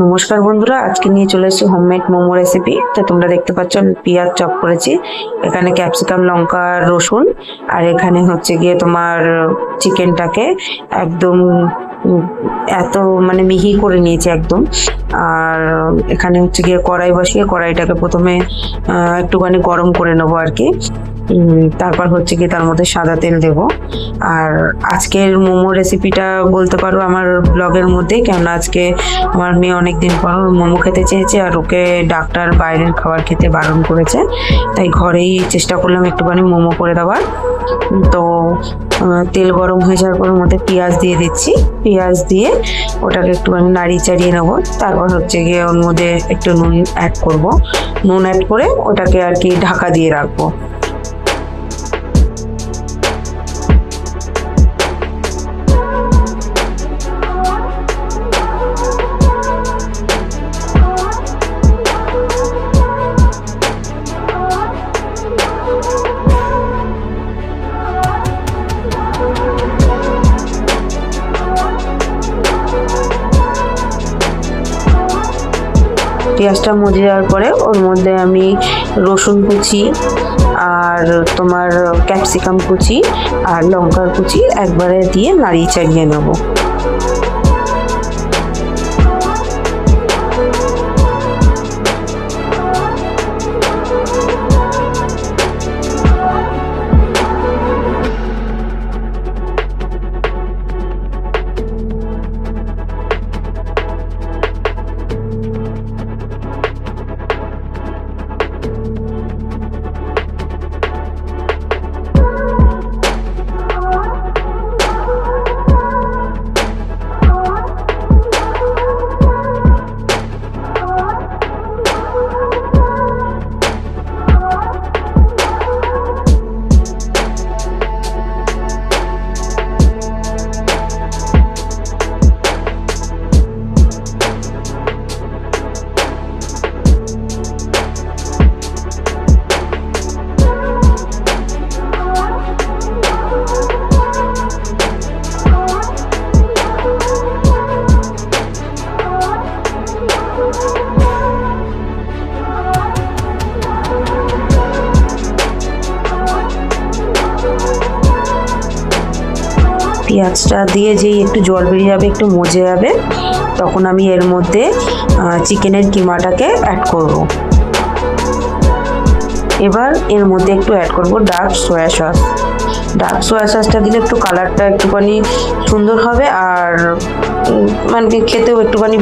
নমস্কার বন্ধুরা, আজকে নিয়ে চলে এসেছি হোমমেড মোমো রেসিপি। তো তোমরা দেখতে পাচ্ছ আমি পেঁয়াজ চপ করেছি, এখানে ক্যাপসিকাম, লঙ্কা, রসুন, আর এখানে হচ্ছে গিয়ে তোমার চিকেনটাকে একদম এত মানে মিহি করে নিয়েছি একদম। আর এখানে হচ্ছে গিয়ে কড়াই বসিয়ে কড়াইটাকে প্রথমে একটুখানি গরম করে নেবো আর কি। তারপর হচ্ছে গিয়ে তার মধ্যে সাদা তেল দেব। আর আজকের মোমো রেসিপিটা বলতে পারো আমার ব্লগের মধ্যে, কেননা আজকে আমার মেয়ে অনেকদিন পর মোমো খেতে চেয়েছে, আর ওকে ডাক্তার বাইরের খাবার খেতে বারণ করেছে, তাই ঘরেই চেষ্টা করলাম একটুখানি মোমো করে দেওয়ার। তো তেল গরম হয়ে যাওয়ার পর মধ্যে পেঁয়াজ দিয়ে দিচ্ছি। পেঁয়াজ দিয়ে ওটাকে একটুখানি নাড়িয়ে চাড়িয়ে নেবো। তারপর হচ্ছে গিয়ে ওর মধ্যে একটু নুন অ্যাড করব। নুন অ্যাড করে ওটাকে আর কি ঢাকা দিয়ে রাখবো। পেঁয়াজটা মজে যাওয়ার পরে ওর মধ্যে আমি রসুন কুচি আর তোমার ক্যাপসিকাম কুচি আর লঙ্কার কুচি একবারে দিয়ে নাড়িয়ে চাড়িয়ে নেবো। পেঁয়াজটা দিয়ে যেই একটু জল বেরিয়ে যাবে, একটু মজে যাবে, তখন আমি এর মধ্যে চিকেনের কিমাটাকে অ্যাড করব। এবার এর মধ্যে একটু অ্যাড করব dark soya sauce. Dark soya সসটা দিলে একটু কালারটা একটুখানি সুন্দর হবে, আর মানে খেতেও একটুখানি